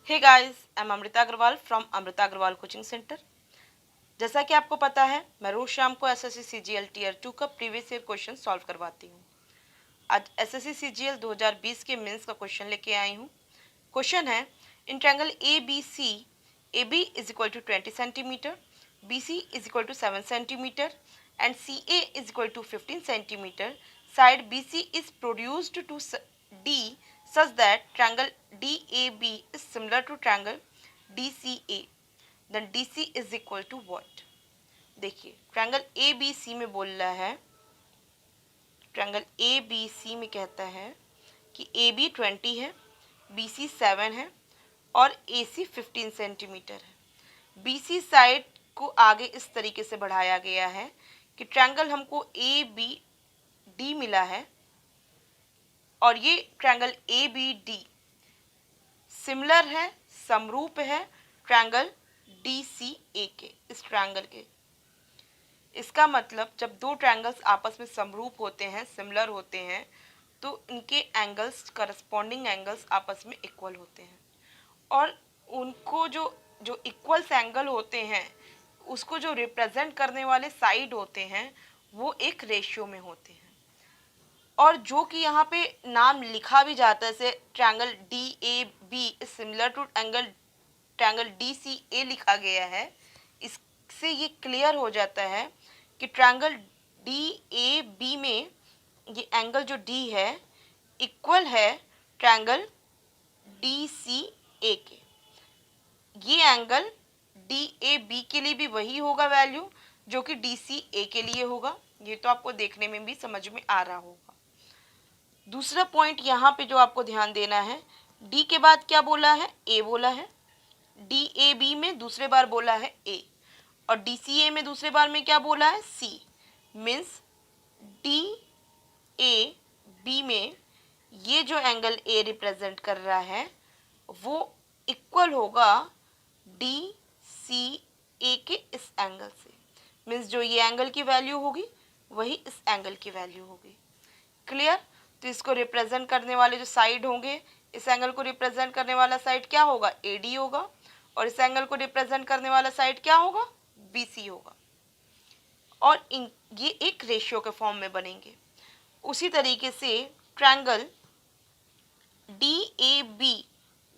Hey guys, I am Amrita Agarwal from Amrita Agarwal coaching centre. जैसा कि आपको पता है, मैं रोज शाम को एसएससी सीजीएल टीयर 2 का प्रीवियस ईयर क्वेश्चन सॉल्व करवाती हूँ। आज एसएससी सीजीएल 2020 के मेंस का क्वेश्चन लेके आई हूँ। क्वेश्चन है, in triangle A B C, A B is equal to 20 centimetre, B C is equal to 7 centimetre and C A is equal to 15 centimetre, side B C is produced to D such that triangle DAB is similar to triangle DCA, then DC is equal to what? देखिए, triangle ABC में बोल रहा है, triangle ABC में कहता है कि AB 20 है, BC 7 है और AC 15 सेंटीमीटर है। BC साइड को आगे इस तरीके से बढ़ाया गया है कि ट्रायंगल हमको ABD मिला है और ये ट्रायंगल ABD सिमिलर है, समरूप है ट्रायंगल DCA के, इस ट्रायंगल के। इसका मतलब जब दो ट्रायंगल्स आपस में समरूप होते हैं, सिमिलर होते हैं, तो इनके एंगल्स, करस्पॉन्डिंग एंगल्स आपस में इक्वल होते हैं और उनको जो इक्वल्स एंगल होते हैं, उसको जो रिप्रेजेंट करने वाले साइड होते हैं, वो एक रेशियो में होते हैं। और जो कि यहाँ पे नाम लिखा भी जाता है, जैसे triangle DAB similar to triangle DCA लिखा गया है, इससे ये क्लियर हो जाता है कि ट्रायंगल DAB में ये एंगल जो D है इक्वल है ट्रायंगल DCA के। ये एंगल DAB के लिए भी वही होगा वैल्यू जो कि DCA के लिए होगा। ये तो आपको देखने में भी समझ में आ रहा होगा। दूसरा पॉइंट यहाँ पे जो आपको ध्यान देना है, D के बाद क्या बोला है? A बोला है। DAB में दूसरे बार बोला है A और DCA में दूसरे बार में क्या बोला है? C। मीन्स DAB में ये जो एंगल A रिप्रेजेंट कर रहा है वो इक्वल होगा DCA के इस एंगल से। मीन्स जो ये एंगल की वैल्यू होगी वही इस एंगल की वैल्यू होगी। क्लियर? तो इसको रिप्रेजेंट करने वाले जो साइड होंगे, इस एंगल को रिप्रेजेंट करने वाला साइड क्या होगा? AD होगा और इस एंगल को रिप्रेजेंट करने वाला साइड क्या होगा? BC होगा और ये एक रेशियो के फॉर्म में बनेंगे। उसी तरीके से ट्रायंगल DAB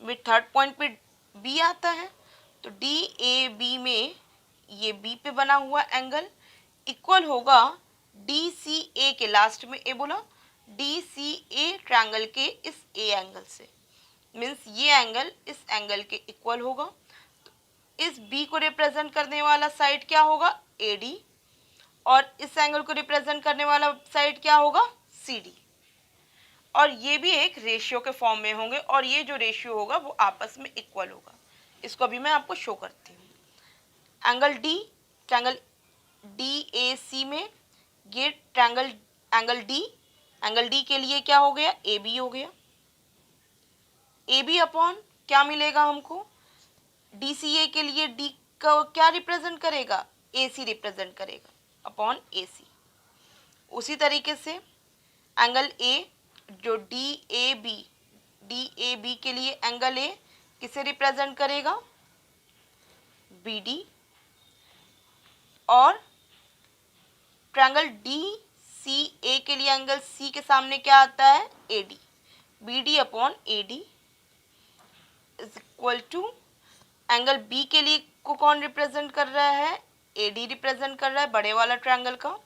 में थर्ड पॉइंट पे B आता है, तो DAB में ये B पे बना हुआ एंगल इक्वल होगा DCA के, लास्ट में A बोला, DCA ट्रायंगल के इस A एंगल से। मीन्स ये एंगल इस एंगल के इक्वल होगा। तो इस B को रिप्रेजेंट करने वाला साइड क्या होगा? AD और इस एंगल को रिप्रेजेंट करने वाला साइड क्या होगा? CD। और ये भी एक रेशियो के फॉर्म में होंगे और ये जो रेशियो होगा वो आपस में इक्वल होगा। इसको अभी मैं आपको शो करती हूँ। एंगल D, ट्रायंगल DAC में ये एंगल D के लिए क्या हो गया? AB हो गया। AB अपॉन क्या मिलेगा हमको? DCA के लिए D का क्या रिप्रेजेंट करेगा? AC रिप्रेजेंट करेगा अपॉन AC। उसी तरीके से एंगल A जो DAB के लिए एंगल A किसे रिप्रेजेंट करेगा? BD। और ट्रायंगल DCA के लिए एंगल C के सामने क्या आता है? AD। BD upon AD is equal to angle B के लिए को कौन रिप्रेजेंट कर रहा है? AD रिप्रेजेंट कर रहा है, बड़े वाला ट्रायंगल का।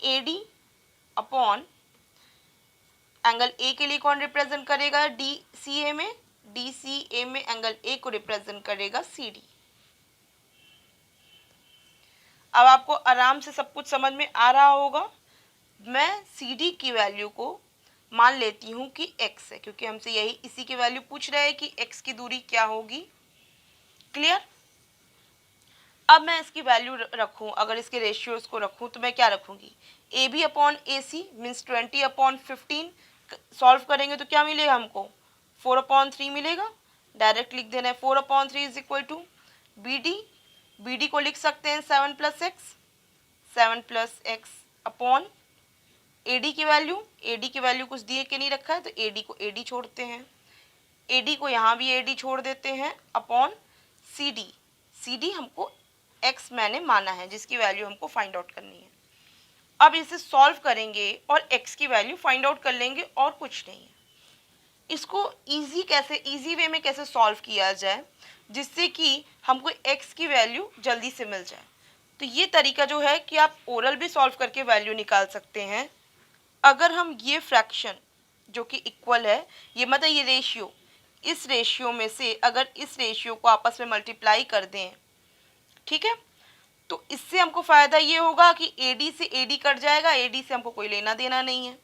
AD अपॉन एंगल A के लिए कौन रिप्रेजेंट करेगा? DCA में, DCA में एंगल A को रिप्रेजेंट करेगा CD। अब आपको आराम से सब कुछ समझ में आ रहा होगा। मैं CD की वैल्यू को मान लेती हूँ कि x है, क्योंकि हमसे यही इसी की वैल्यू पूछ रहा है कि x की दूरी क्या होगी। क्लियर? अब मैं इसकी वैल्यू रखूँ, अगर इसके रेशियोज को रखूँ तो मैं क्या रखूँगी? AB upon AC means 20 upon 15। Solve करेंगे तो क्या मिलेगा हमको? 4/3 मिलेगा। डायरेक्ट लिख देना है 4/3 इज इक्वल टू BD को लिख सकते हैं 7 प्लस एक्स अपॉन AD की वैल्यू कुछ दिए के नहीं रखा है तो AD को AD छोड़ते हैं। AD को यहाँ भी AD छोड़ देते हैं अपॉन CD। CD हमको x मैंने माना है जिसकी वैल्यू हमको फाइंड आउट करनी है। अब इसे सॉल्व करेंगे और x की वैल्यू फाइंड आउट कर लेंगे और कुछ नहीं है। इसको इजी वे में कैसे सॉल्व किया जाए जिससे कि हमको x की वैल्यू जल्दी से मिल जाए। तो ये तरीका जो है कि आप ओरल भी सॉल्व करके वैल्यू निकाल सकते हैं। अगर हम ये फ्रैक्शन जो कि इक्वल है, ये मतलब ये रेशियो, इस रेशियो में से अगर इस रेशियो को आपस में मल्टीप्लाई कर दें, ठीक है, तो इससे हमको फ़ायदा ये होगा कि AD से AD कट जाएगा, AD से हमको कोई लेना देना नहीं है।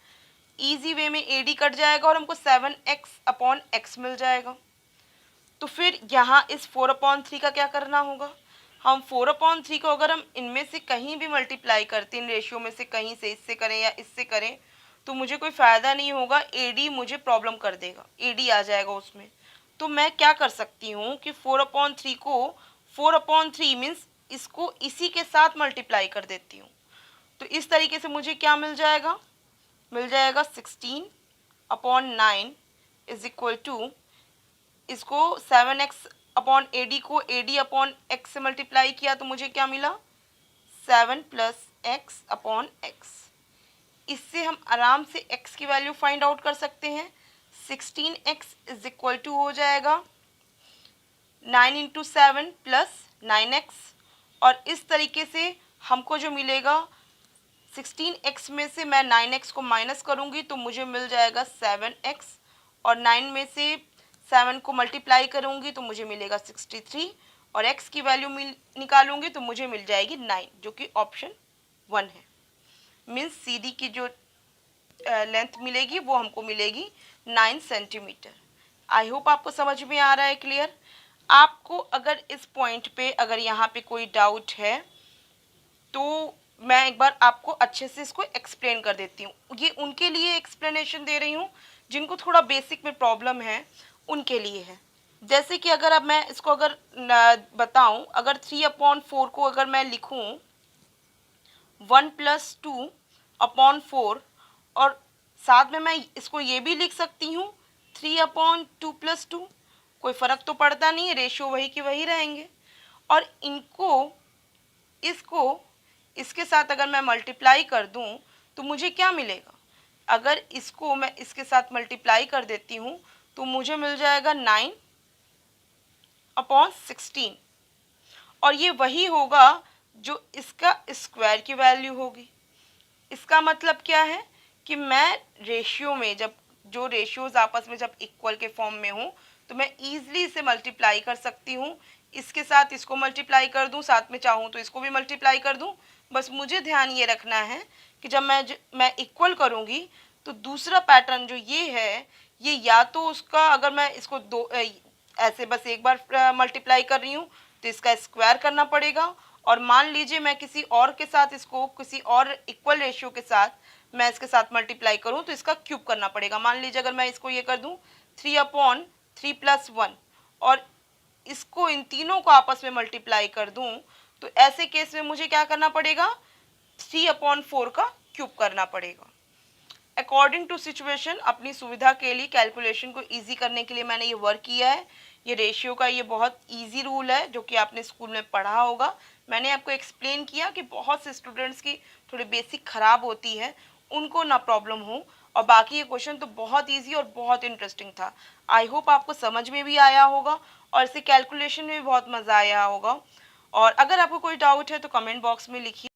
इजी वे में AD कट जाएगा और हमको 7x अपॉन x मिल जाएगा। तो फिर यहाँ इस 4/3 का क्या करना होगा, हम 4/3 को अगर हम इनमें से कहीं भी मल्टीप्लाई करते हैं, इन रेशियो में से कहीं से, इससे करें या इससे करें, तो मुझे कोई फ़ायदा नहीं होगा, AD मुझे प्रॉब्लम कर देगा, AD आ जाएगा उसमें। तो मैं क्या कर सकती हूँ कि 4/3 को 4/3 मीन्स इसको इसी के साथ मल्टीप्लाई कर देती हूँ। तो इस तरीके से मुझे क्या मिल जाएगा 16/9 इज इक्वल टू, इसको 7x अपॉन AD को AD अपॉन x से मल्टीप्लाई किया तो मुझे क्या मिला 7 + x अपॉन x। इससे हम आराम से x की वैल्यू फाइंड आउट कर सकते हैं। 16x इज इक्वल टू हो जाएगा 9 × 7 + 9x, और इस तरीके से हमको जो मिलेगा 16x में से मैं 9x को माइनस करूँगी तो मुझे मिल जाएगा 7x, और 9 में से 7 को मल्टीप्लाई करूँगी तो मुझे मिलेगा 63, और x की वैल्यू निकालूंगी तो मुझे मिल जाएगी 9, जो कि ऑप्शन 1 है। मीन्स CD की जो लेंथ मिलेगी वो हमको मिलेगी 9 सेंटीमीटर। आई होप आपको समझ में आ रहा है, क्लियर। आपको अगर इस पॉइंट पे अगर यहाँ पे कोई डाउट है तो मैं एक बार आपको अच्छे से इसको एक्सप्लेन कर देती हूँ। ये उनके लिए एक्सप्लेनेशन दे रही हूँ जिनको थोड़ा बेसिक में प्रॉब्लम है, उनके लिए है। जैसे कि अगर अब मैं इसको अगर बताऊँ, अगर 3/4 को अगर मैं लिखूँ 1 + 2/4, और साथ में मैं इसको ये भी लिख सकती हूँ 3/2 + 2, कोई फ़र्क तो पड़ता नहीं है, रेशियो वही की वही रहेंगे। और इसको इसके साथ अगर मैं मल्टीप्लाई कर दूं तो मुझे क्या मिलेगा, अगर इसको मैं इसके साथ मल्टीप्लाई कर देती हूँ तो मुझे मिल जाएगा 9/16, और ये वही होगा जो इसका स्क्वायर की वैल्यू होगी। इसका मतलब क्या है कि मैं रेशियो में जब जो रेशियोज आपस में जब इक्वल के फॉर्म में हो तो मैं ईजिली इसे मल्टीप्लाई कर सकती हूँ, इसके साथ इसको मल्टीप्लाई कर दूँ, साथ में चाहूँ तो इसको भी मल्टीप्लाई कर दूँ। बस मुझे ध्यान ये रखना है कि जब मैं इक्वल करूँगी तो दूसरा पैटर्न जो ये है, ये या तो उसका अगर मैं इसको ऐसे बस एक बार मल्टीप्लाई कर रही हूँ तो इसका स्क्वायर करना पड़ेगा, और मान लीजिए मैं किसी और के साथ इसको किसी और इक्वल रेशियो के साथ मैं इसके साथ मल्टीप्लाई करूँ तो इसका क्यूब करना पड़ेगा। मान लीजिए अगर मैं इसको ये कर दूँ 3/3 + 1, और इसको इन तीनों को आपस में मल्टीप्लाई कर दूँ तो ऐसे केस में मुझे क्या करना पड़ेगा 3/4 का क्यूब करना पड़ेगा। अकॉर्डिंग टू सिचुएशन, अपनी सुविधा के लिए कैलकुलेशन को ईजी करने के लिए मैंने ये वर्क किया है। ये रेशियो का ये बहुत ईजी रूल है जो कि आपने स्कूल में पढ़ा होगा। मैंने आपको एक्सप्लेन किया कि बहुत से स्टूडेंट्स की थोड़ी बेसिक ख़राब होती है, उनको ना प्रॉब्लम हो, और बाकी ये क्वेश्चन तो बहुत ईजी और बहुत इंटरेस्टिंग था। आई होप आपको समझ में भी आया होगा और इसे कैलकुलेशन में भी बहुत मज़ा आया होगा। और अगर आपको कोई डाउट है तो कमेंट बॉक्स में लिखिए।